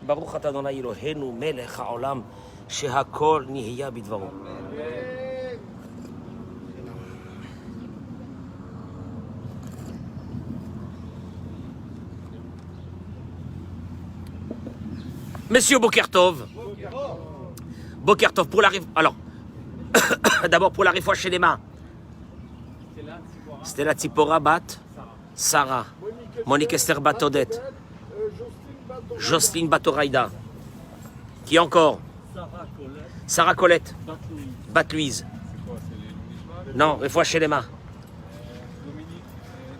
ברוך אתה אדוני אלוהינו מלך העולם שהכל נהיה בדברו. Monsieur Bokertov, Bokertov, pour la alors, d'abord pour la réfoua chez les mains. Stella Tzipora Bat, Sarah, Monique Esther Bat Odette, Jocelyne Batoraïda. Qui encore? Sarah Colette, Bat Louise. Non, réfoua chez les mains.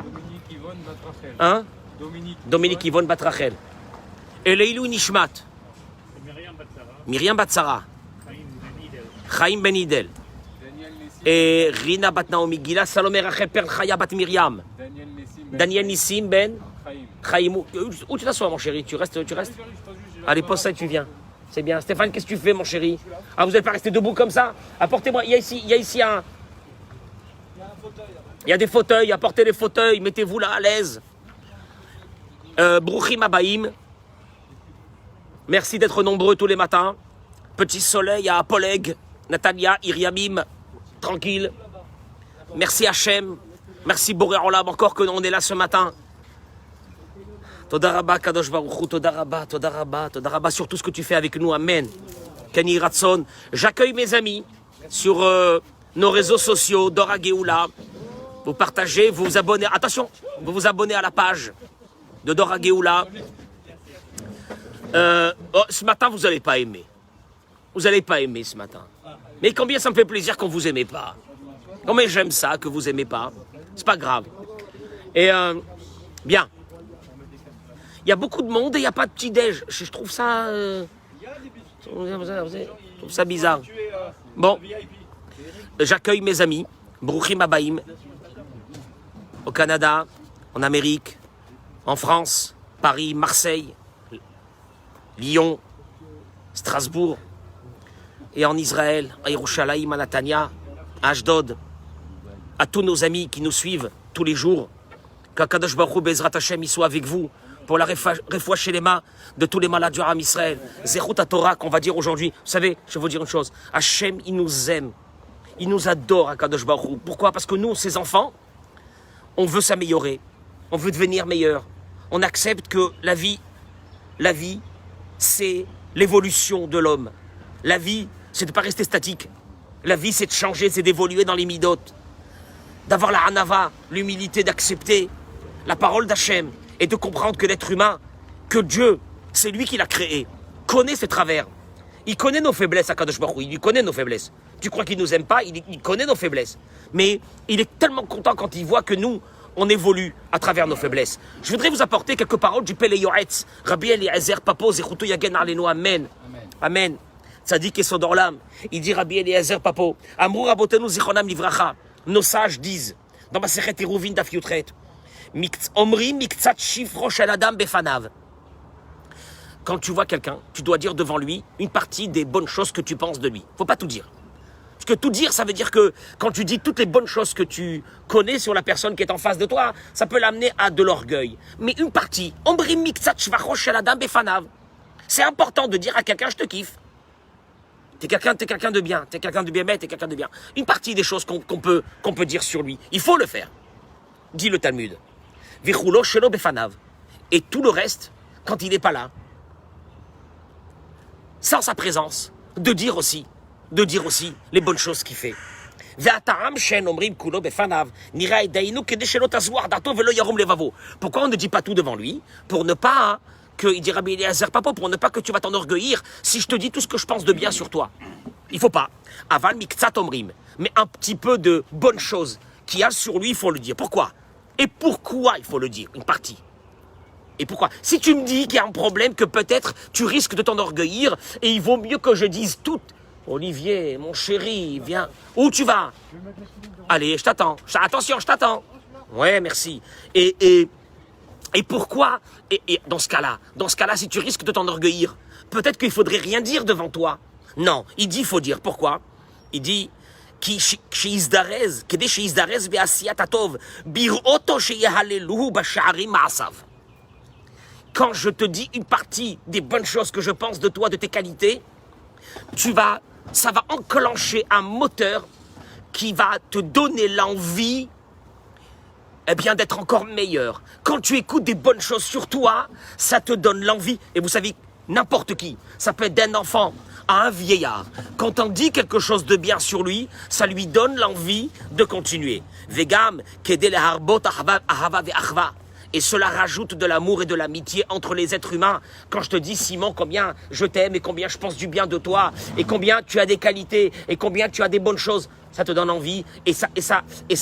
Dominique Yvonne Bat Rachel. Hein? Dominique Yvonne Bat Rachel. Et Leilou Nishmat. Myriam Batsara, Chaim Ben Idel, et Rina Bat Naomi Gila, Salomé Rachel Per Chaya Bat Myriam, Daniel Nissim Ben Chaim. Où tu t'assois, mon chéri? Tu restes? Allez, pose ça et tu viens. C'est bien. Stéphane, qu'est-ce que tu fais, mon chéri? Ah, vous n'allez pas rester debout comme ça? Apportez-moi. Il y a ici un. Il y a des fauteuils. Apportez les fauteuils. Mettez-vous là à l'aise. Brouchim Abaïm. Merci d'être nombreux tous les matins. Petit soleil à Apoleg, Natalia, Iriamim, tranquille. Merci Hachem. Merci Boré Olam, encore que on est là ce matin. Toda Rabba, Kadosh Baruch Hu, Toda Rabba sur tout ce que tu fais avec nous. Amen. Kani Ratson. J'accueille mes amis sur nos réseaux sociaux, Dora Geoula. Vous partagez, vous vous abonnez. Attention, vous vous abonnez à la page de Dora Geoula. Ce matin, vous n'allez pas aimer. Vous n'allez pas aimer ce matin. Mais combien ça me fait plaisir qu'on vous aimez pas. Combien j'aime ça, que vous aimez pas. C'est pas grave. Et bien. Il y a beaucoup de monde et il n'y a pas de petit-déj. Je trouve ça... je trouve ça bizarre. Bon. J'accueille mes amis. Brouchim Abaïm. Au Canada, en Amérique, en France, Paris, Marseille, Lyon, Strasbourg, et en Israël, à Yerushalayim, à Netanya, à Ashdod, à tous nos amis qui nous suivent tous les jours, qu'Akadosh Baruch Hu Bezrat Hashem il soit avec vous pour la réfoua chez les mains de tous les malades du Ham Israël. Zechut Torah qu'on va dire aujourd'hui. Vous savez, je vais vous dire une chose, Hashem il nous aime, il nous adore Akadosh Baruch Hu. Pourquoi? Parce que nous, ses enfants, on veut s'améliorer, on veut devenir meilleur, on accepte que la vie, c'est l'évolution de l'homme. La vie, c'est de ne pas rester statique. La vie, c'est de changer, c'est d'évoluer dans les midotes. D'avoir la hanava, l'humilité d'accepter la parole d'Hachem et de comprendre que l'être humain, que Dieu, c'est lui qui l'a créé, connaît ses travers. Il connaît nos faiblesses, Akadosh Baruch Hu, il connaît nos faiblesses. Tu crois qu'il ne nous aime pas? Il connaît nos faiblesses. Mais il est tellement content quand il voit que nous, on évolue à travers nos faiblesses. Je voudrais vous apporter quelques paroles du Pele Yoetz, Rabbi Eliezer Papo, Zechuto Yagen Arleno, Amen. Amen. Tzadik et Sodorlam. Il dit Rabbi Eliezer Papo, Amrou Rabotenu Zichronam Livracha. Nos sages disent, dans ma Sechet Eruvin Daf Yutret, Omri Miktsat Shifro Shel Adam Befanav. Quand tu vois quelqu'un, tu dois dire devant lui une partie des bonnes choses que tu penses de lui. Faut pas tout dire. Parce que tout dire, ça veut dire que quand tu dis toutes les bonnes choses que tu connais sur la personne qui est en face de toi, ça peut l'amener à de l'orgueil. Mais une partie, c'est important de dire à quelqu'un, je te kiffe. T'es quelqu'un de bien, t'es quelqu'un de bien bête, t'es quelqu'un de bien. Une partie des choses qu'on peut dire sur lui, il faut le faire. Dit le Talmud. Et tout le reste, quand il n'est pas là, sans sa présence, de dire aussi les bonnes choses qu'il fait. Pourquoi on ne dit pas tout devant lui? Pour ne pas que, il dit Rabbi Eliezer Papo, pour ne pas que tu vas t'enorgueillir si je te dis tout ce que je pense de bien sur toi. Il faut pas. Aval miktsat omrim. Mais un petit peu de bonnes choses qu'il y a sur lui, il faut le dire. Pourquoi? Et pourquoi il faut le dire? Une partie. Et pourquoi? Si tu me dis qu'il y a un problème, que peut-être tu risques de t'enorgueillir, et il vaut mieux que je dise tout. Olivier, mon chéri, viens. Où tu vas? Allez, je t'attends. Attention, je t'attends. Ouais, merci. Et pourquoi? Et dans ce cas-là, si tu risques de t'enorgueillir, peut-être qu'il faudrait rien dire devant toi. Non, il dit, il faut dire. Pourquoi? Il dit, כדי שיזדרז בעשיית הטוב, בראותו שיהללוהו בשערים מעשיו. quand je te dis une partie des bonnes choses que je pense de toi, de tes qualités, ça va enclencher un moteur qui va te donner l'envie d'être encore meilleur. Quand tu écoutes des bonnes choses sur toi, ça te donne l'envie. Et vous savez, n'importe qui, ça peut être d'un enfant à un vieillard. Quand on dit quelque chose de bien sur lui, ça lui donne l'envie de continuer. Vegam, kedel harbot ahava ve'achva. Et cela rajoute de l'amour et de l'amitié entre les êtres humains. Quand je te dis, Simon, combien je t'aime et combien je pense du bien de toi, et combien tu as des qualités, et combien tu as des bonnes choses, ça te donne envie, et ça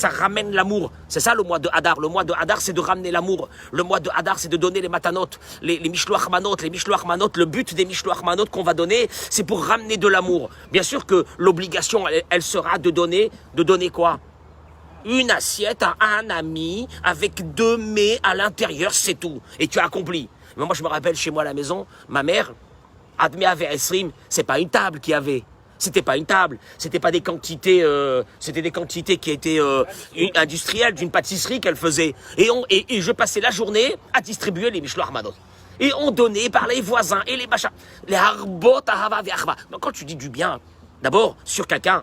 ramène l'amour. C'est ça le mois de Hadar. Le mois de Hadar, c'est de ramener l'amour. Le mois de Hadar, c'est de donner les matanot, les mishloach manot. Les mishloach manot, le but des mishloach manot qu'on va donner, c'est pour ramener de l'amour. Bien sûr que l'obligation, elle sera de donner quoi? Une assiette à un ami avec 2 mets à l'intérieur, c'est tout. Et tu as accompli. Mais moi, je me rappelle chez moi à la maison, ma mère, Admé avait Esrim, c'est pas une table qu'il y avait. C'était pas une table, c'était pas des quantités, c'était des quantités qui étaient industrielles, d'une pâtisserie qu'elle faisait. Et je passais la journée à distribuer les Mishloach Manot. Et on donnait par les voisins et les machins. Les harbot ahava ve'achva. Donc quand tu dis du bien, d'abord, sur quelqu'un,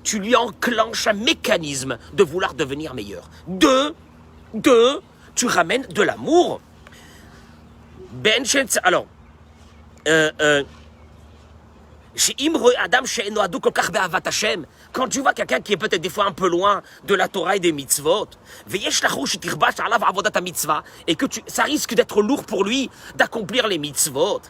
tu lui enclenches un mécanisme de vouloir devenir meilleur. Deux, tu ramènes de l'amour. Alors, quand tu vois quelqu'un qui est peut-être des fois un peu loin de la Torah et des mitzvot, et que ça risque d'être lourd pour lui d'accomplir les mitzvot,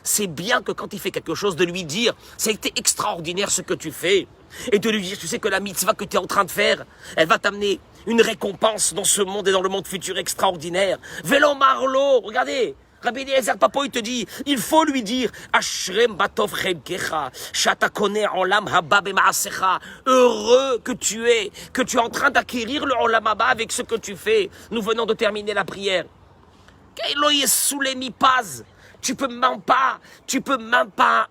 c'est bien que quand il fait quelque chose, de lui dire, ça a été extraordinaire ce que tu fais. Et de lui dire, tu sais que la mitzvah que tu es en train de faire, elle va t'amener une récompense dans ce monde et dans le monde futur extraordinaire. Velo Marlo, regardez, Rabbi Eliezer Papo, il te dit, il faut lui dire, Ashrem batov chelkecha, shatakone olam haba b'maasecha, heureux que tu es en train d'acquérir le olam haba avec ce que tu fais. Nous venons de terminer la prière. Tu peux même pas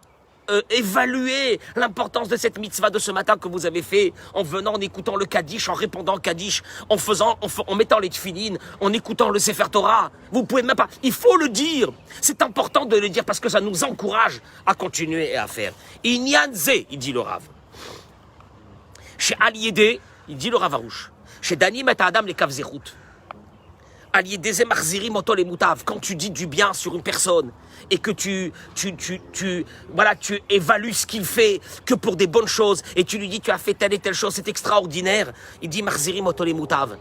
évaluer l'importance de cette mitzvah de ce matin que vous avez fait en venant, en écoutant le Kaddish, en répondant au Kaddish, en mettant les tefilines, en écoutant le Sefer Torah. Vous pouvez même pas. Il faut le dire. C'est important de le dire parce que ça nous encourage à continuer et à faire. Inyanze, il dit le Rav. Chez Aliédé, il dit le Rav Arouche. Chez Dani Met Adam les Kavzerut. Quand tu dis du bien sur une personne et que tu évalues ce qu'il fait que pour des bonnes choses et tu lui dis tu as fait telle et telle chose, c'est extraordinaire, il dit Marziri Motole Moutav.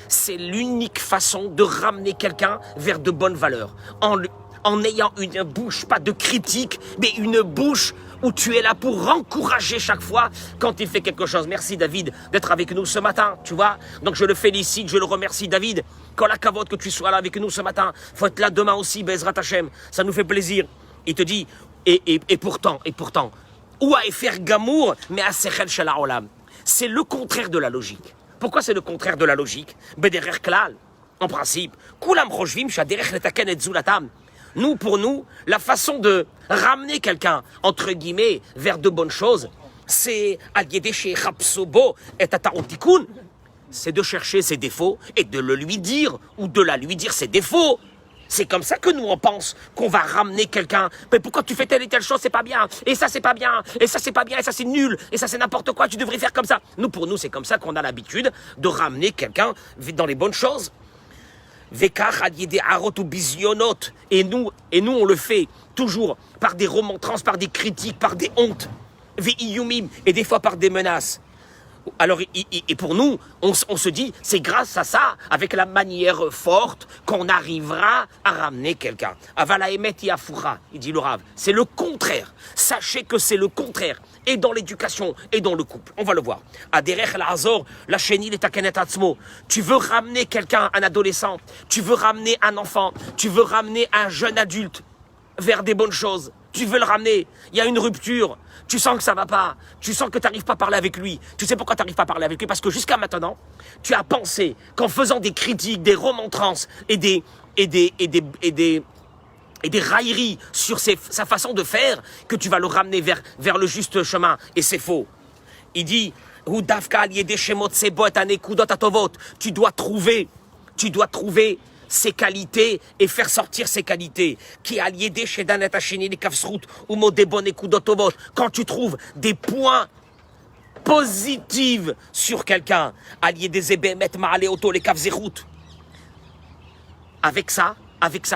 C'est l'unique façon de ramener quelqu'un vers de bonnes valeurs. En ayant une bouche, pas de critique, mais une bouche où tu es là pour encourager chaque fois quand il fait quelque chose. Merci David d'être avec nous ce matin, tu vois. Donc je le félicite, je le remercie David. Quand la cavote que tu sois là avec nous ce matin, faut être là demain aussi, Bezrat Hashem. Ça nous fait plaisir. Il te dit, et pourtant, ou à faire gamour, mais à sechel shel haolam. C'est le contraire de la logique. Pourquoi c'est le contraire de la logique? Bederer klal, en principe. Kulam choshvim shaderech letaken et zulatam. Nous, pour nous, la façon de ramener quelqu'un, entre guillemets, vers de bonnes choses, c'est c'est de chercher ses défauts et de le lui dire, ou de la lui dire ses défauts. C'est comme ça que nous, on pense qu'on va ramener quelqu'un. Mais pourquoi tu fais telle et telle chose, c'est pas bien. Et ça, c'est pas bien. Et ça, c'est pas bien. Et ça, c'est nul. Et ça, c'est n'importe quoi. Tu devrais faire comme ça. Nous, pour nous, c'est comme ça qu'on a l'habitude de ramener quelqu'un dans les bonnes choses. Et nous, on le fait toujours par des remontrances, par des critiques, par des hontes, et des fois par des menaces. Alors, et pour nous, on se dit, c'est grâce à ça, avec la manière forte, qu'on arrivera à ramener quelqu'un. Avala emet yafura, il dit le Rav. C'est le contraire. Sachez que c'est le contraire. Et dans l'éducation, et dans le couple. On va le voir. Aderech l'azor, la chenille est takenet atzmo. Tu veux ramener quelqu'un, un adolescent. Tu veux ramener un enfant. Tu veux ramener un jeune adulte vers des bonnes choses. Tu veux le ramener. Il y a une rupture. Tu sens que ça va pas. Tu sens que tu n'arrives pas à parler avec lui. Tu sais pourquoi tu n'arrives pas à parler avec lui? Parce que jusqu'à maintenant, tu as pensé qu'en faisant des critiques, des remontrances et des railleries sur sa façon de faire, que tu vas le ramener vers le juste chemin. Et c'est faux. Il dit, Tu dois trouver ses qualités et faire sortir ses qualités. Quand tu trouves des points positifs sur quelqu'un, avec ça,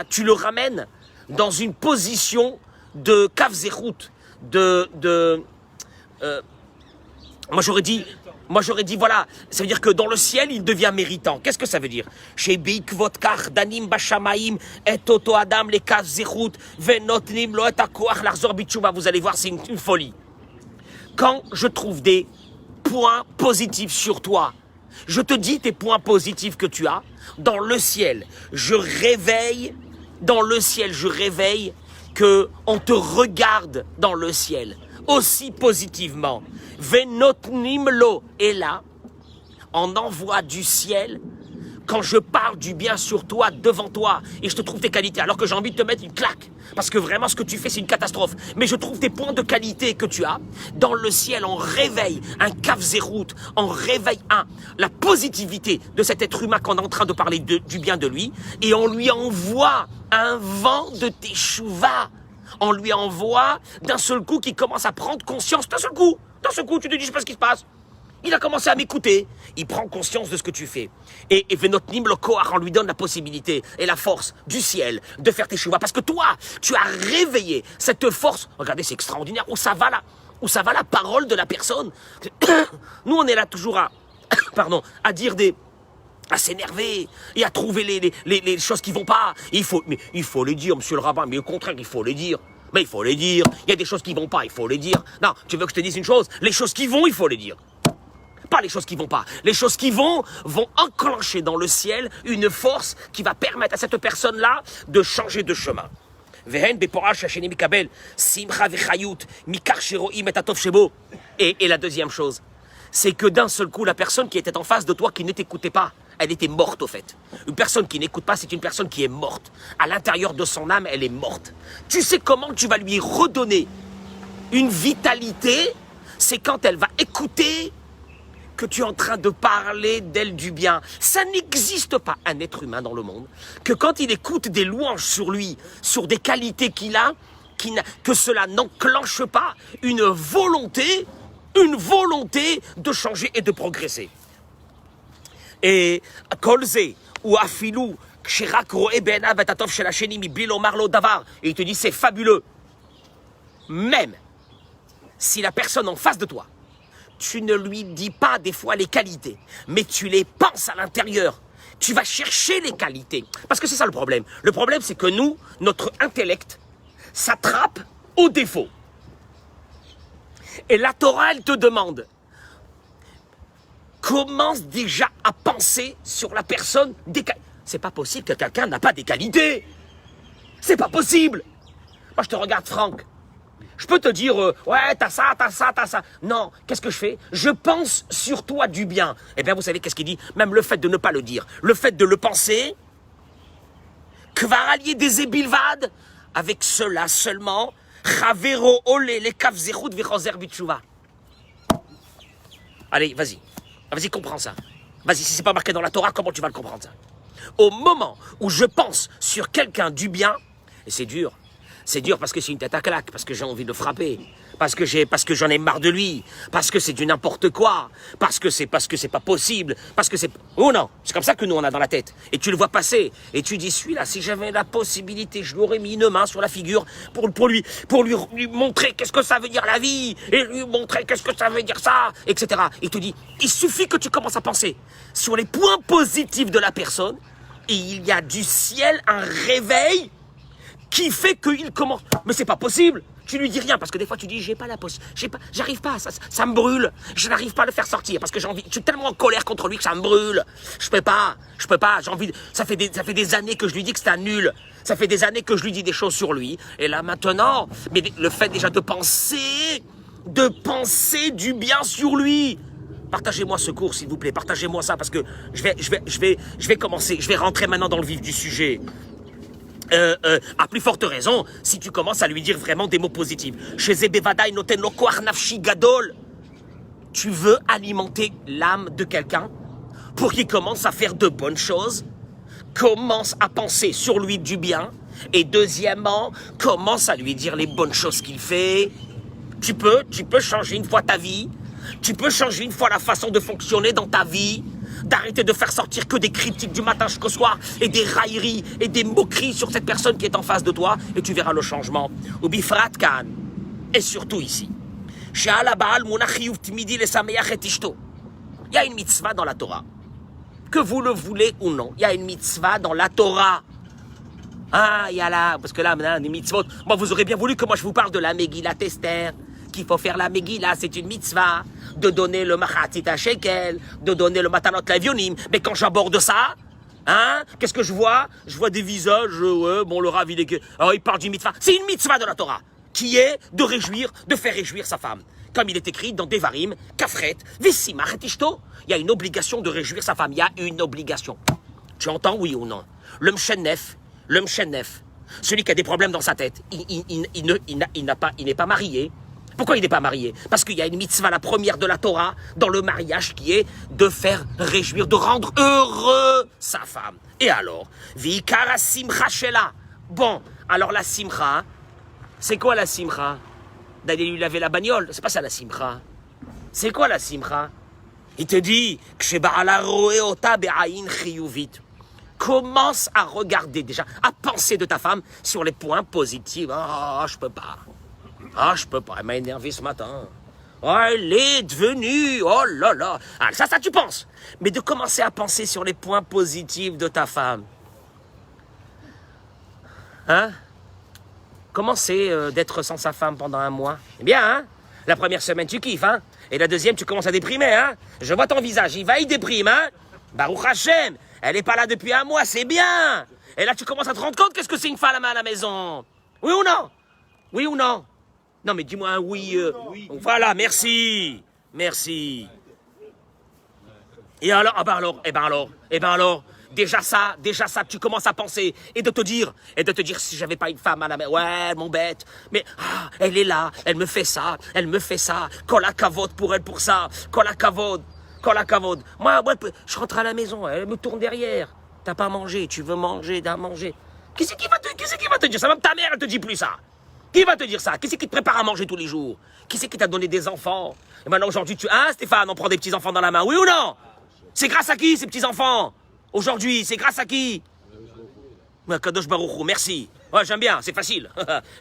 tu le ramènes dans une position de kavzerut, moi j'aurais dit, voilà, ça veut dire que dans le ciel, il devient méritant. Qu'est-ce que ça veut dire? Chez Beikvot Kach, Danim Bashamaim, et Toto Adam, les kavzerut, Venotnim, Loet Akoach, Larzor Bitchouba, vous allez voir, c'est une folie. Quand je trouve des points positifs sur toi, je te dis tes points positifs que tu as, dans le ciel, je réveille que on te regarde dans le ciel aussi positivement. Venotnimlo est là, on envoie du ciel quand je parle du bien sur toi, devant toi, et je te trouve tes qualités, alors que j'ai envie de te mettre une claque, parce que vraiment ce que tu fais c'est une catastrophe, mais je trouve tes points de qualité que tu as, dans le ciel on réveille un kavzerut, on réveille la positivité de cet être humain qu'on est en train de parler du bien de lui, et on lui envoie un vent de teshuva, on lui envoie d'un seul coup qui commence à prendre conscience, d'un seul coup, tu te dis je sais pas ce qui se passe. Il a commencé à m'écouter. Il prend conscience de ce que tu fais. Et Venotnim le Koach, on lui donne la possibilité et la force du ciel de faire tes chouvas. Parce que toi, tu as réveillé cette force. Regardez, c'est extraordinaire. Où ça va la parole de la personne. Nous, on est là toujours à dire à s'énerver et à trouver les choses qui vont pas. Il faut les dire, monsieur le rabbin, mais au contraire, il faut les dire. Mais il faut les dire. Il y a des choses qui vont pas, il faut les dire. Non, tu veux que je te dise une chose? Les choses qui vont, il faut les dire. Pas les choses qui vont pas. Les choses qui vont enclencher dans le ciel une force qui va permettre à cette personne-là de changer de chemin. Et la deuxième chose, c'est que d'un seul coup, la personne qui était en face de toi, qui ne t'écoutait pas, elle était morte au fait. Une personne qui n'écoute pas, c'est une personne qui est morte. À l'intérieur de son âme, elle est morte. Tu sais comment tu vas lui redonner une vitalité? C'est quand elle va écouter que tu es en train de parler d'elle du bien. Ça n'existe pas un être humain dans le monde que quand il écoute des louanges sur lui, sur des qualités qu'il a, que cela n'enclenche pas une volonté de changer et de progresser. Et kolze ou afilou kshirak roe be'enav et atov shel hasheni mibli lomar lo davar, et il te dit c'est fabuleux. Même si la personne en face de toi, tu ne lui dis pas des fois les qualités, mais tu les penses à l'intérieur. Tu vas chercher les qualités. Parce que c'est ça le problème. Le problème, c'est que nous, notre intellect, s'attrape aux défauts. Et la Torah, elle te demande, commence déjà à penser sur la personne des qualités. C'est pas possible que quelqu'un n'a pas des qualités. C'est pas possible. Moi, je te regarde, Franck. Je peux te dire, ouais, t'as ça. Non, qu'est-ce que je fais? Je pense sur toi du bien. Eh bien, vous savez qu'est-ce qu'il dit? Même le fait de ne pas le dire, le fait de le penser, kvaralier des ébilvad, avec cela seulement, chavero olé les kavzerut vichoser bitchouva. Allez, vas-y, comprends ça. Vas-y, si c'est pas marqué dans la Torah, comment tu vas le comprendre ça? Au moment où je pense sur quelqu'un du bien, et c'est dur parce que c'est une tête à claque, parce que j'ai envie de le frapper, parce que j'en ai marre de lui, parce que c'est du n'importe quoi, parce que c'est pas possible, parce que c'est... Oh non, c'est comme ça que nous on a dans la tête. Et tu le vois passer, et tu dis, celui-là, si j'avais la possibilité, je lui aurais mis une main sur la figure pour lui montrer qu'est-ce que ça veut dire la vie, et lui montrer qu'est-ce que ça veut dire ça, etc. Et tu dis, il suffit que tu commences à penser sur les points positifs de la personne, et il y a du ciel un réveil qui fait qu'il commence. Mais c'est pas possible. Tu lui dis rien parce que des fois tu dis j'arrive pas, ça me brûle. Je n'arrive pas à le faire sortir parce que je suis tellement en colère contre lui que ça me brûle. Je peux pas. J'ai envie. Ça fait des années que je lui dis que c'est un nul. Ça fait des années que je lui dis des choses sur lui. Et là maintenant, mais le fait déjà de penser du bien sur lui. Partagez-moi ce cours, s'il vous plaît. Partagez-moi ça parce que je vais commencer. Je vais rentrer maintenant dans le vif du sujet. À plus forte raison, si tu commences à lui dire vraiment des mots positifs. Chez Zebevadaï noten lo koach nafshi gadol. tu veux alimenter l'âme de quelqu'un pour qu'il commence à faire de bonnes choses, commence à penser sur lui du bien, et deuxièmement, commence à lui dire les bonnes choses qu'il fait. Tu peux changer une fois ta vie, tu peux changer une fois la façon de fonctionner dans ta vie, d'arrêter de faire sortir que des critiques du matin jusqu'au soir, et des railleries, et des moqueries sur cette personne qui est en face de toi, et tu verras le changement. Ou bifrat kan, et surtout ici. Il y a une mitzvah dans la Torah. Que vous le voulez ou non, il y a une mitzvah dans la Torah. Ah, il y a là, parce que là, maintenant, les mitzvot, moi, vous aurez bien voulu que moi je vous parle de la Megillat Esther, qu'il faut faire la Megillah, c'est une mitzvah, de donner le Machatzit Shekel, de donner le Matanot Levionim, mais quand j'aborde ça, hein, qu'est-ce que je vois? Je vois des visages, ouais, bon, le Rav, il parle d'une mitzvah. C'est une mitzvah de la Torah, qui est de faire réjouir sa femme. Comme il est écrit dans Devarim, Kafret, Vessimach et Ishto. Il y a une obligation de réjouir sa femme. Il y a une obligation. Tu entends, oui ou non? Le Mshenef, celui qui a des problèmes dans sa tête, il n'est pas marié. Pourquoi il n'est pas marié? Parce qu'il y a une mitzvah, la première de la Torah, dans le mariage, qui est de faire réjouir, de rendre heureux sa femme. Et alors, Vikara Simcha Shela. Bon, alors la Simcha, c'est quoi la Simcha? D'aller lui laver la bagnole, c'est pas ça la simcha. C'est quoi la simcha? Il te dit, commence à regarder déjà, à penser de ta femme sur les points positifs. Ah, je peux pas. Elle m'a énervé ce matin. Oh, elle est devenue, oh là là. Ah, ça tu penses. Mais de commencer à penser sur les points positifs de ta femme. Hein? Comment c'est d'être sans sa femme pendant un mois? Eh bien, hein? La première semaine, tu kiffes, hein? Et la deuxième, tu commences à déprimer, hein? Je vois ton visage, il déprime, hein? Baruch Hashem, elle n'est pas là depuis un mois, c'est bien! Et là, tu commences à te rendre compte qu'est-ce que c'est une femme à la maison? Oui ou non? Oui ou non? Non, mais dis-moi un oui. Oui. Voilà, merci. Et alors, eh ben alors. Déjà ça, tu commences à penser et de te dire si j'avais pas une femme à la maison, ouais, mon bête, mais elle est là, elle me fait ça, kol hakavod pour elle pour ça, kol hakavod. Moi, je rentre à la maison, elle me tourne derrière. T'as pas mangé, tu veux manger, manger. Qui c'est qui va te dire ça? Même ta mère, elle te dit plus ça. Qui va te dire ça? Qui c'est qui te prépare à manger tous les jours? Qui c'est qui t'a donné des enfants? Et maintenant aujourd'hui, Stéphane, on prend des petits enfants dans la main, oui ou non? C'est grâce à qui ces petits enfants? Aujourd'hui, c'est grâce à qui? Kadosh Baruch Hu, merci. Ouais, j'aime bien, c'est facile.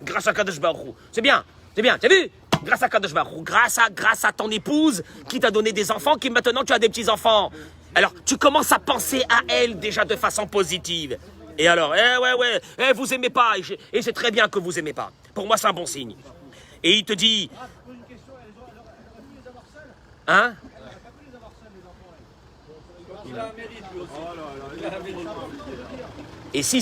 Grâce à Kadosh Baruch Hu. C'est bien, t'as vu? Grâce à Kadosh Baruch Hu, grâce à ton épouse qui t'a donné des enfants, qui maintenant tu as des petits-enfants. Alors, tu commences à penser à elle déjà de façon positive. Et alors, vous aimez pas, et c'est très bien que vous aimez pas. Pour moi, c'est un bon signe. Et il te dit... Hein? Et si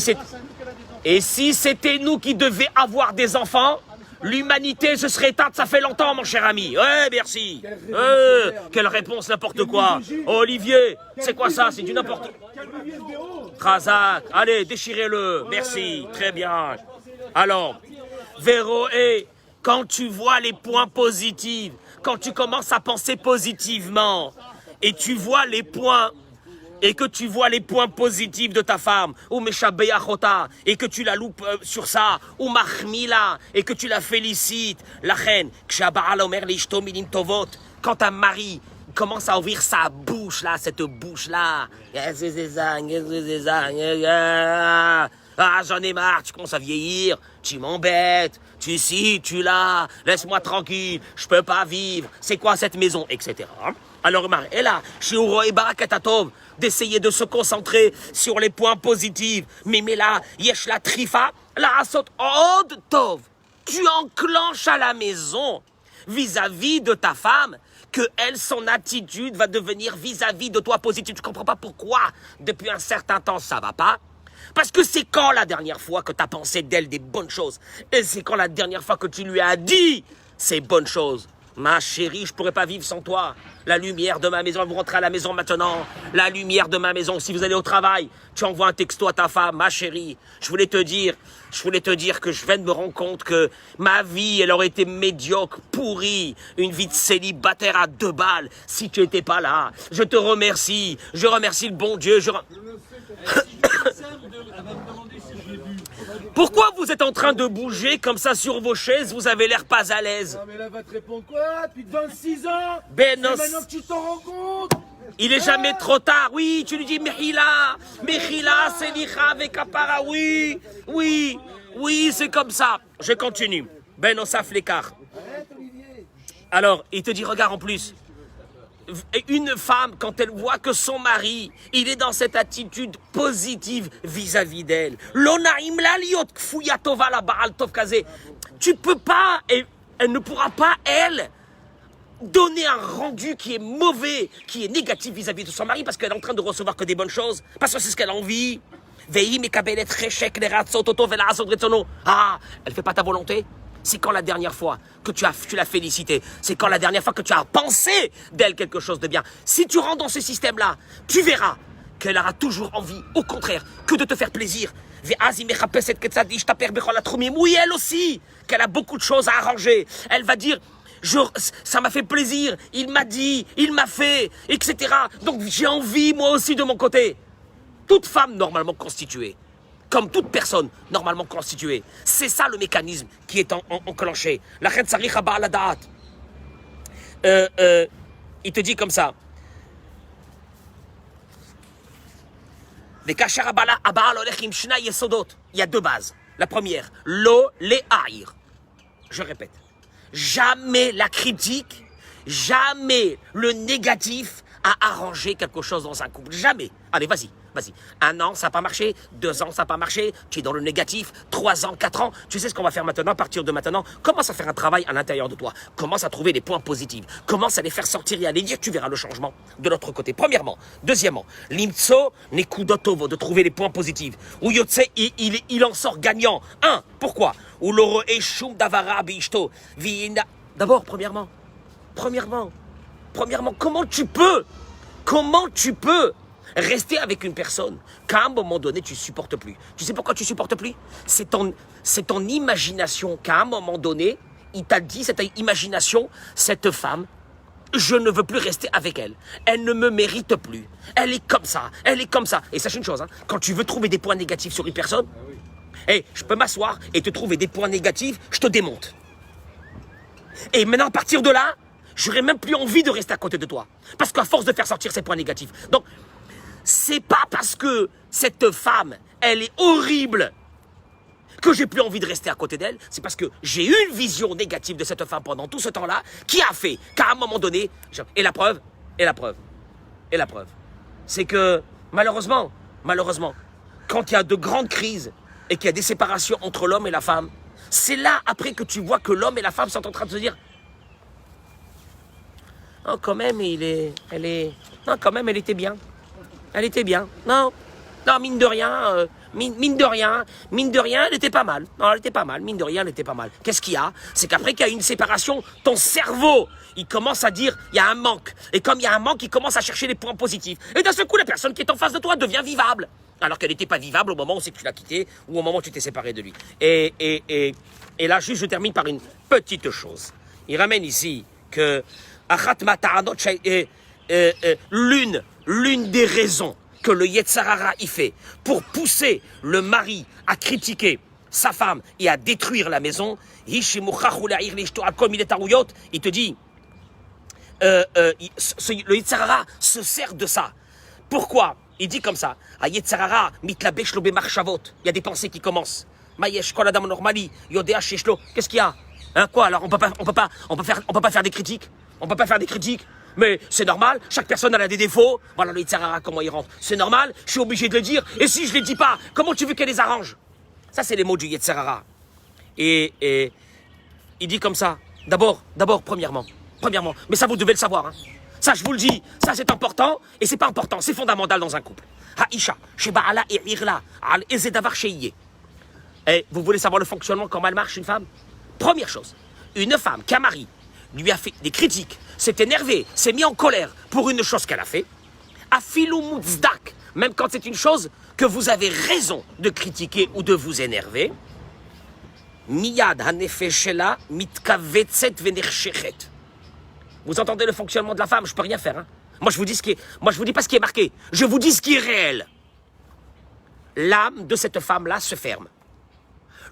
c'était nous qui devions avoir des enfants, l'humanité se serait éteinte, ça fait longtemps, mon cher ami. Ouais, merci. Quelle réponse, n'importe quoi. Olivier, c'est quoi ça? C'est du n'importe quoi. Razak, allez, déchirez-le. Merci, très bien. Alors, Véroé, quand tu vois les points positifs, quand tu commences à penser positivement, et tu vois les points... et que tu vois les points positifs de ta femme, ou Meshabeachota, et que tu la loupes sur ça, ou Mahmila, et que tu la félicites, la reine, quand un mari commence à ouvrir sa bouche là, cette bouche là, j'en ai marre, tu commences à vieillir, tu m'embêtes, tu ci, tu là, laisse-moi tranquille, je peux pas vivre, c'est quoi cette maison, etc. Alors, et là, Shiuro et Barakatatov, d'essayer de se concentrer sur les points positifs. Mais là, Yesh la Trifa, la Asot Od Tov. Tu enclenches à la maison vis-à-vis de ta femme que elle, son attitude va devenir vis-à-vis de toi positive. Tu comprends pas pourquoi depuis un certain temps ça va pas? Parce que c'est quand la dernière fois que tu as pensé d'elle des bonnes choses? Et c'est quand la dernière fois que tu lui as dit ces bonnes choses? Ma chérie, je pourrais pas vivre sans toi. La lumière de ma maison, vous rentrez à la maison maintenant. La lumière de ma maison, si vous allez au travail, tu envoies un texto à ta femme, ma chérie. Je voulais te dire que je viens de me rendre compte que ma vie, elle aurait été médiocre, pourrie. Une vie de célibataire à 2 balles si tu étais pas là. Je te remercie. Je remercie le bon Dieu. Pourquoi vous êtes en train de bouger comme ça sur vos chaises? Vous avez l'air pas à l'aise. Non mais là va te répondre quoi? Depuis 26 ans? Ben C'est non. maintenant que tu t'en rends compte? Il est jamais trop tard. Oui, tu lui dis Mehila, Selicha avec Kapara. Oui, c'est comme ça. Je continue. Ben Osaf l'écart. Arrête Olivier. Alors, il te dit, regarde en plus. Une femme, quand elle voit que son mari, il est dans cette attitude positive vis-à-vis d'elle. L'onaim la liot kfuyatova la baal tov kazé. Tu peux pas, et elle ne pourra pas, elle, donner un rendu qui est mauvais, qui est négatif vis-à-vis de son mari, parce qu'elle est en train de recevoir que des bonnes choses, parce que c'est ce qu'elle a envie. Ah, elle fait pas ta volonté? C'est quand la dernière fois que tu l'as félicité? C'est quand la dernière fois que tu as pensé d'elle quelque chose de bien? Si tu rentres dans ce système-là, tu verras qu'elle aura toujours envie, au contraire, que de te faire plaisir. Oui, elle aussi, qu'elle a beaucoup de choses à arranger. Elle va dire, ça m'a fait plaisir, il m'a dit, il m'a fait, etc. Donc j'ai envie, moi aussi, de mon côté. Toute femme normalement constituée, comme toute personne normalement constituée, c'est ça le mécanisme qui est enclenché. La reine Sarich Abba la Da'at. Il te dit comme ça. Il y a 2 bases. La première, lo le haïr. Je répète. Jamais la critique, jamais le négatif a arrangé quelque chose dans un couple. Jamais. Allez, vas-y. 1 an, ça n'a pas marché. 2 ans, ça n'a pas marché. Tu es dans le négatif. 3 ans, 4 ans. Tu sais ce qu'on va faire maintenant, à partir de maintenant? Commence à faire un travail à l'intérieur de toi. Commence à trouver les points positifs. Commence à les faire sortir et à les dire. Tu verras le changement de l'autre côté. Premièrement. Deuxièmement, limtso nekudotovo, de trouver les points positifs. Où Yotse, il en sort gagnant. 1. Pourquoi? Ou l'oro eshum davara bishto. D'abord, premièrement, comment tu peux rester avec une personne qu'à un moment donné, tu ne supportes plus? Tu sais pourquoi tu ne supportes plus? C'est ton imagination qu'à un moment donné, il t'a dit, cette imagination, cette femme, je ne veux plus rester avec elle. Elle ne me mérite plus. Elle est comme ça. Et sache une chose, hein, quand tu veux trouver des points négatifs sur une personne, je peux m'asseoir et te trouver des points négatifs, je te démonte. Et maintenant, à partir de là, j'aurais même plus envie de rester à côté de toi. Parce qu'à force de faire sortir ces points négatifs. Donc, c'est pas parce que cette femme, elle est horrible, que j'ai plus envie de rester à côté d'elle. C'est parce que j'ai eu une vision négative de cette femme pendant tout ce temps-là, qui a fait qu'à un moment donné, et la preuve, c'est que malheureusement, quand il y a de grandes crises et qu'il y a des séparations entre l'homme et la femme, c'est là après que tu vois que l'homme et la femme sont en train de se dire, oh quand même, elle était bien. Elle était bien. Non, mine de rien, elle était pas mal. Non, elle était pas mal. Mine de rien, elle était pas mal. Qu'est-ce qu'il y a? C'est qu'après qu'il y a une séparation, ton cerveau, il commence à dire, il y a un manque. Et comme il y a un manque, il commence à chercher les points positifs. Et d'un seul coup, la personne qui est en face de toi devient vivable. Alors qu'elle n'était pas vivable au moment où c'est que tu l'as quitté ou au moment où tu t'es séparé de lui. Et là, juste, je termine par une petite chose. Il ramène ici que l'une des raisons que le Yetzer Hara y fait pour pousser le mari à critiquer sa femme et à détruire la maison, il te dit, le Yetzer Hara se sert de ça. Pourquoi? Il dit comme ça, il y a des pensées qui commencent. Qu'est-ce qu'il y a? Hein, quoi alors on peut pas faire des critiques? On peut pas faire des critiques? Mais c'est normal, chaque personne elle a des défauts. Voilà le Yetzer Hara, comment il rentre. C'est normal, je suis obligé de le dire. Et si je les dis pas, comment tu veux qu'elle les arrange? Ça, c'est les mots du Yetzer Hara. Et il dit comme ça, d'abord, premièrement. Mais ça, vous devez le savoir. Hein. Ça, je vous le dis, ça c'est important, et c'est pas important, c'est fondamental dans un couple. Haïcha, Sheba'ala et Irla, al Ezedavar Sheiye. Et vous voulez savoir le fonctionnement, comment elle marche, une femme? Première chose, une femme qui a mari, lui a fait des critiques, s'est énervé, s'est mis en colère pour une chose qu'elle a fait, afilou moutzdak, même quand c'est une chose que vous avez raison de critiquer ou de vous énerver, miyad hanefeshela mitkavetset venershechet. Vous entendez le fonctionnement de la femme, je peux rien faire. Hein. Moi je vous dis pas ce qui est marqué, je vous dis ce qui est réel. L'âme de cette femme-là se ferme.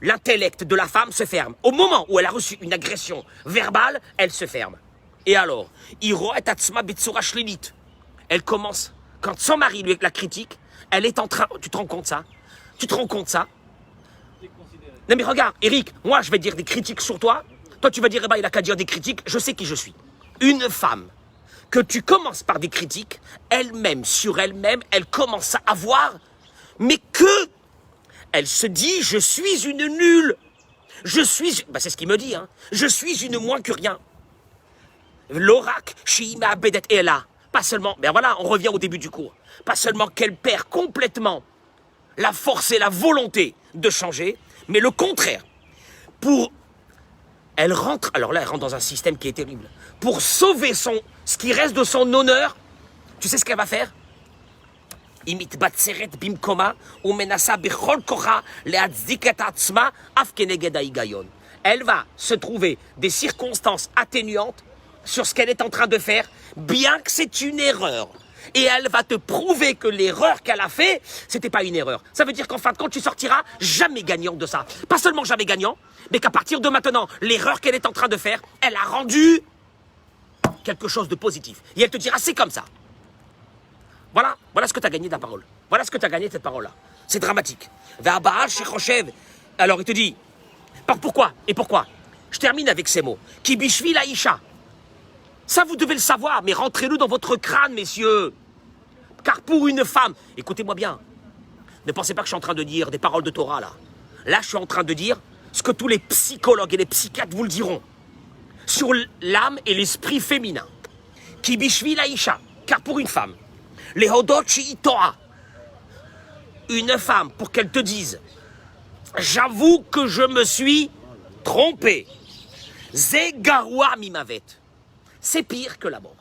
L'intellect de la femme se ferme. Au moment où elle a reçu une agression verbale, elle se ferme. Et alors, elle commence, quand son mari lui la critique, elle est en train... Tu te rends compte ça? Tu te rends compte ça? Non mais regarde, Eric, moi je vais dire des critiques sur toi. Toi tu vas dire, eh ben, il a qu'à dire des critiques, je sais qui je suis. Une femme, que tu commences par des critiques, elle-même, sur elle-même, elle commence à avoir... Mais que... Elle se dit, je suis une nulle. Je suis... Ben c'est ce qu'il me dit, hein. Je suis une moins que rien. L'oracle, Shima Abedet est là. Pas seulement... Ben voilà, on revient au début du cours. Pas seulement qu'elle perd complètement la force et la volonté de changer, mais le contraire. Elle rentre... Alors là, elle rentre dans un système qui est terrible. Pour sauver ce qui reste de son honneur, tu sais ce qu'elle va faire? Elle va se trouver des circonstances atténuantes sur ce qu'elle est en train de faire, bien que c'est une erreur. Et elle va te prouver que l'erreur qu'elle a fait, c'était pas une erreur. Ça veut dire qu'en fin de compte, tu sortiras jamais gagnant de ça. Pas seulement jamais gagnant, mais qu'à partir de maintenant, l'erreur qu'elle est en train de faire, elle a rendu quelque chose de positif. Et elle te dira, c'est comme ça. Voilà ce que tu as gagné de la parole. Voilà ce que tu as gagné de cette parole-là. C'est dramatique. Alors il te dit, pourquoi? Et pourquoi? Je termine avec ces mots. Ki bishvil haïcha. Ça, vous devez le savoir, mais rentrez-le dans votre crâne, messieurs. Car pour une femme, écoutez-moi bien, ne pensez pas que je suis en train de dire des paroles de Torah, là. Là, je suis en train de dire ce que tous les psychologues et les psychiatres vous le diront. Sur l'âme et l'esprit féminin. Ki bishvil haïcha. Car pour une femme, les hodot Torah. Une femme, pour qu'elle te dise, j'avoue que je me suis trompé. Ze garoua mimavet. C'est pire que la mort.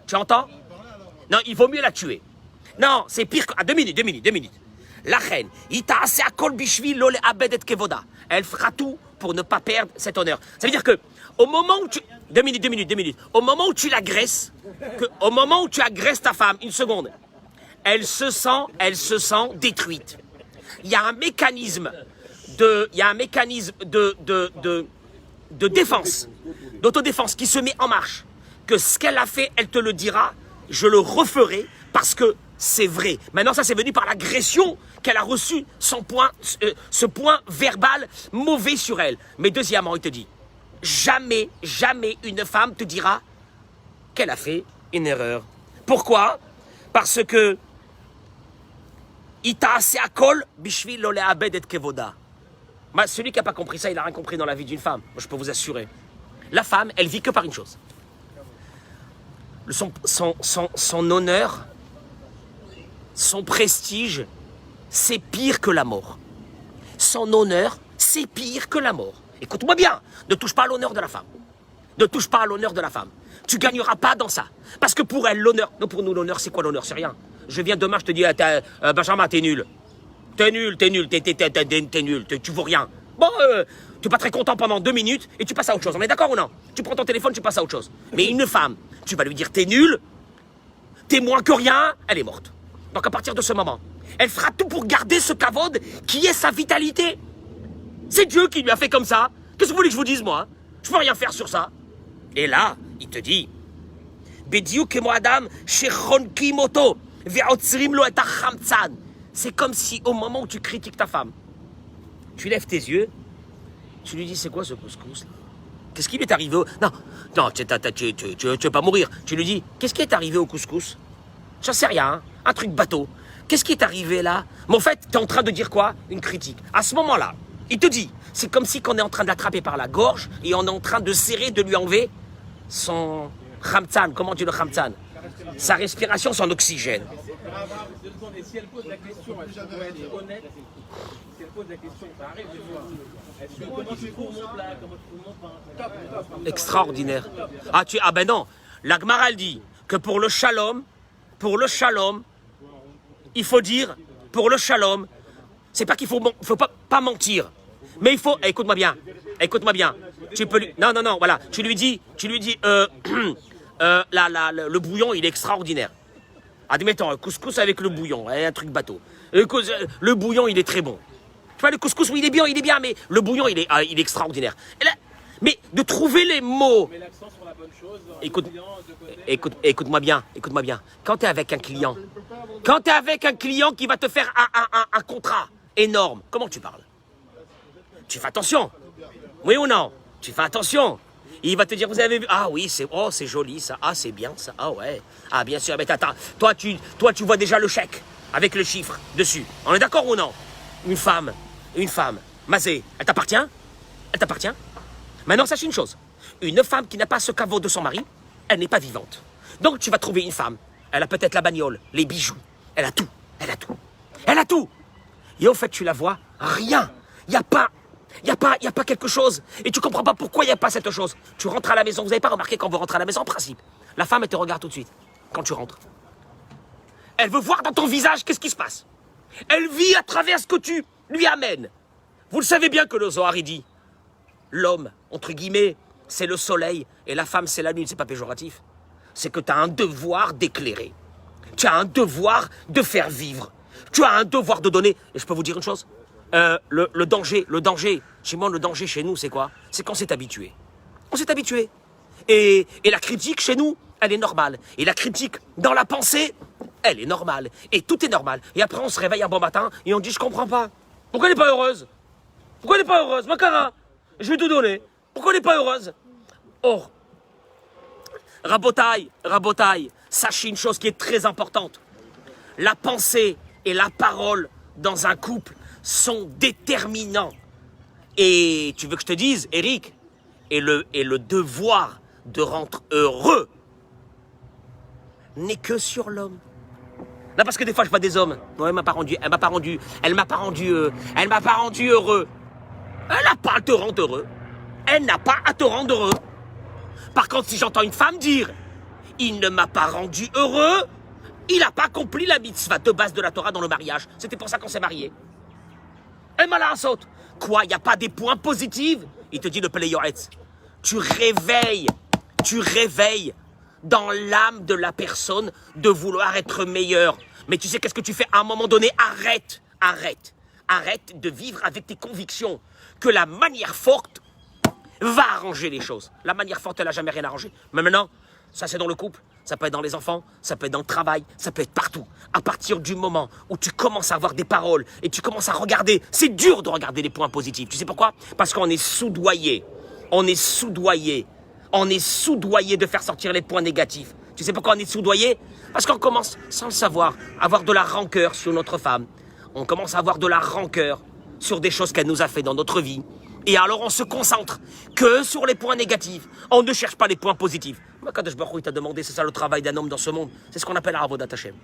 Tu entends? Non, il vaut mieux la tuer. Non, c'est pire que... Ah, 2 minutes. La reine, elle fera tout pour ne pas perdre cet honneur. Ça veut dire que, au moment où tu... 2 minutes. Au moment où tu l'agresses, au moment où tu agresses ta femme, une seconde, elle se sent détruite. Il y a un mécanisme de défense, d'autodéfense qui se met en marche. Que ce qu'elle a fait, elle te le dira, je le referai parce que c'est vrai. Maintenant, ça c'est venu par l'agression qu'elle a reçu, ce point verbal mauvais sur elle. Mais deuxièmement, il te dit, jamais une femme te dira qu'elle a fait une erreur. Pourquoi? Parce que celui qui n'a pas compris ça, il n'a rien compris dans la vie d'une femme. Moi, je peux vous assurer. La femme, elle vit que par une chose. Son honneur, son prestige, c'est pire que la mort. Son honneur, c'est pire que la mort. Écoute-moi bien, ne touche pas à l'honneur de la femme. Ne touche pas à l'honneur de la femme. Tu gagneras pas dans ça. Parce que pour elle, l'honneur... Non, pour nous, l'honneur, c'est quoi l'honneur? C'est rien. Je viens demain, je te dis, Benjamin, t'es nul. T'es nul, tu vaux rien. Bon, tu es pas très content pendant 2 minutes et tu passes à autre chose. On est d'accord ou non? Tu prends ton téléphone, tu passes à autre chose. Mais une femme, tu vas lui dire, t'es nul, t'es moins que rien, elle est morte. Donc à partir de ce moment, elle fera tout pour garder ce kavod qui est sa vitalité. C'est Dieu qui lui a fait comme ça. Qu'est-ce que vous voulez que je vous dise, moi? Je peux rien faire sur ça. Et là, il te dit, c'est comme si au moment où tu critiques ta femme, tu lèves tes yeux, tu lui dis, c'est quoi ce couscous là? Qu'est-ce qui lui est arrivé au... Non, tu veux pas mourir. Tu lui dis, qu'est-ce qui est arrivé au couscous? J'en sais rien, hein? Un truc bateau. Qu'est-ce qui est arrivé là? Mais en fait, tu es en train de dire quoi? Une critique. À ce moment-là, il te dit, c'est comme si on est en train de l'attraper par la gorge et on est en train de serrer, de lui enlever son khamtsan. Comment tu le khamtsan? Sa respiration, son oxygène. Et si elle pose la question, elle doit être honnête. Si elle pose la question, ça arrive des fois. Est-ce que comment tu trouves mon plat, comment tu trouves mon pain? Extraordinaire. Ah ben non. La Gemara, elle dit que pour le shalom, il faut dire, pour le shalom, c'est pas qu'il faut pas mentir. Mais il faut, écoute-moi bien. Tu peux lui, non, voilà. Tu lui dis, le bouillon, il est extraordinaire. Admettons, un couscous avec le bouillon, un truc bateau. Le bouillon, il est très bon. Tu vois, le couscous, oui, il est bien, mais le bouillon, il est extraordinaire. Et là, mais de trouver les mots. Mais l'accent sur la bonne chose. Écoute-moi bien. Quand tu es avec un client, qui va te faire un contrat énorme, comment tu parles? Tu fais attention. Oui ou non? Tu fais attention. Il va te dire, vous avez vu? Ah oui, c'est joli ça. Ah, c'est bien ça. Ah ouais. Ah bien sûr. Mais attends, toi tu vois déjà le chèque avec le chiffre dessus. On est d'accord ou non? Une femme. Mazé, elle t'appartient? Maintenant, sache une chose. Une femme qui n'a pas ce caveau de son mari, elle n'est pas vivante. Donc tu vas trouver une femme. Elle a peut-être la bagnole, les bijoux. Elle a tout. Et au fait, tu la vois, rien. Il n'y a pas quelque chose. Et tu comprends pas pourquoi il n'y a pas cette chose. Tu rentres à la maison. Vous n'avez pas remarqué quand vous rentrez à la maison, en principe, la femme, elle te regarde tout de suite quand tu rentres. Elle veut voir dans ton visage qu'est-ce qui se passe. Elle vit à travers ce que tu lui amènes. Vous le savez bien que le Zohar, il dit, l'homme, entre guillemets, c'est le soleil et la femme, c'est la lune. C'est pas péjoratif. C'est que tu as un devoir d'éclairer. Tu as un devoir de faire vivre. Tu as un devoir de donner. Et je peux vous dire une chose, le danger, chez nous, c'est quoi? C'est qu'on s'est habitué. On s'est habitué. Et la critique, chez nous, elle est normale. Et la critique dans la pensée, elle est normale. Et tout est normal. Et après, on se réveille un bon matin et on dit, je comprends pas. Pourquoi elle n'est pas heureuse? Makara, je vais te donner. Pourquoi elle n'est pas heureuse? Or, Rabotaï, sachez une chose qui est très importante. La pensée et la parole dans un couple sont déterminants. Et tu veux que je te dise, Eric, et le devoir de rendre heureux n'est que sur l'homme. Non, parce que des fois je vois des hommes, non, elle m'a pas rendu heureux. Elle n'a pas à te rendre heureux. Elle n'a pas à te rendre heureux. Par contre, si j'entends une femme dire, il ne m'a pas rendu heureux, il n'a pas accompli la mitzvah de base de la Torah dans le mariage. C'était pour ça qu'on s'est mariés. Et malin saute. Quoi, il n'y a pas des points positifs? Il te dit le Peleyoretz. Tu réveilles dans l'âme de la personne de vouloir être meilleur. Mais tu sais qu'est-ce que tu fais? À un moment donné, arrête de vivre avec tes convictions. Que la manière forte va arranger les choses. La manière forte, elle n'a jamais rien arrangé. Mais maintenant, ça c'est dans le couple, ça peut être dans les enfants, ça peut être dans le travail, ça peut être partout. À partir du moment où tu commences à avoir des paroles et tu commences à regarder, c'est dur de regarder les points positifs. Tu sais pourquoi? Parce qu'on est soudoyé. On est soudoyé de faire sortir les points négatifs. Tu sais pourquoi on est soudoyé? Parce qu'on commence, sans le savoir, à avoir de la rancœur sur notre femme. On commence à avoir de la rancœur sur des choses qu'elle nous a fait dans notre vie. Et alors on se concentre que sur les points négatifs. On ne cherche pas les points positifs. Kadosh Baruch Hu, il t'a demandé, c'est ça le travail d'un homme dans ce monde. C'est ce qu'on appelle Avodat Hashem.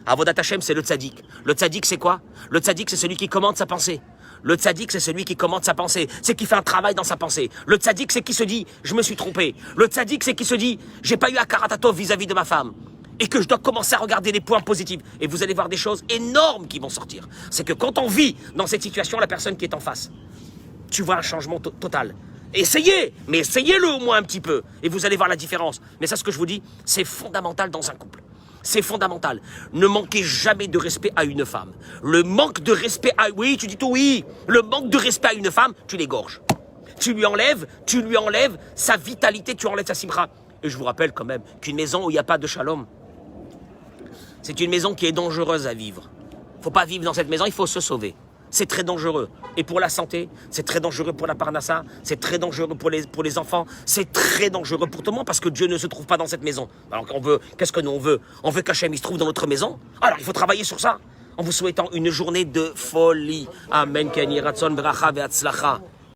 Avodat Hashem, c'est le tzaddik. Le tzaddik, c'est quoi? Le tzaddik, c'est celui qui commande sa pensée. Le tzaddik, c'est celui qui commande sa pensée. C'est qui fait un travail dans sa pensée. Le tzaddik, c'est qui se dit, je me suis trompé. Le tzaddik, c'est qui se dit, j'ai pas eu à karatatov vis-à-vis de ma femme. Et que je dois commencer à regarder les points positifs. Et vous allez voir des choses énormes qui vont sortir. C'est que quand on vit dans cette situation, la personne qui est en face, tu vois un changement total. Essayez, mais essayez-le au moins un petit peu. Et vous allez voir la différence. Mais ça, ce que je vous dis, c'est fondamental dans un couple. C'est fondamental. Ne manquez jamais de respect à une femme. Le manque de respect à... Oui, tu dis tout oui. Le manque de respect à une femme, tu l'égorges. Tu lui enlèves sa vitalité, tu enlèves sa simcha. Et je vous rappelle quand même qu'une maison où il n'y a pas de shalom, c'est une maison qui est dangereuse à vivre. Il ne faut pas vivre dans cette maison, il faut se sauver. C'est très dangereux. Et pour la santé, c'est très dangereux pour la parnassa, c'est très dangereux pour les enfants, c'est très dangereux pour tout le monde parce que Dieu ne se trouve pas dans cette maison. Alors qu'est-ce que nous on veut? On veut qu'Hachem il se trouve dans notre maison. Alors il faut travailler sur ça. En vous souhaitant une journée de folie. Amen. Keni Ratson Bracha Ve'atzlacha.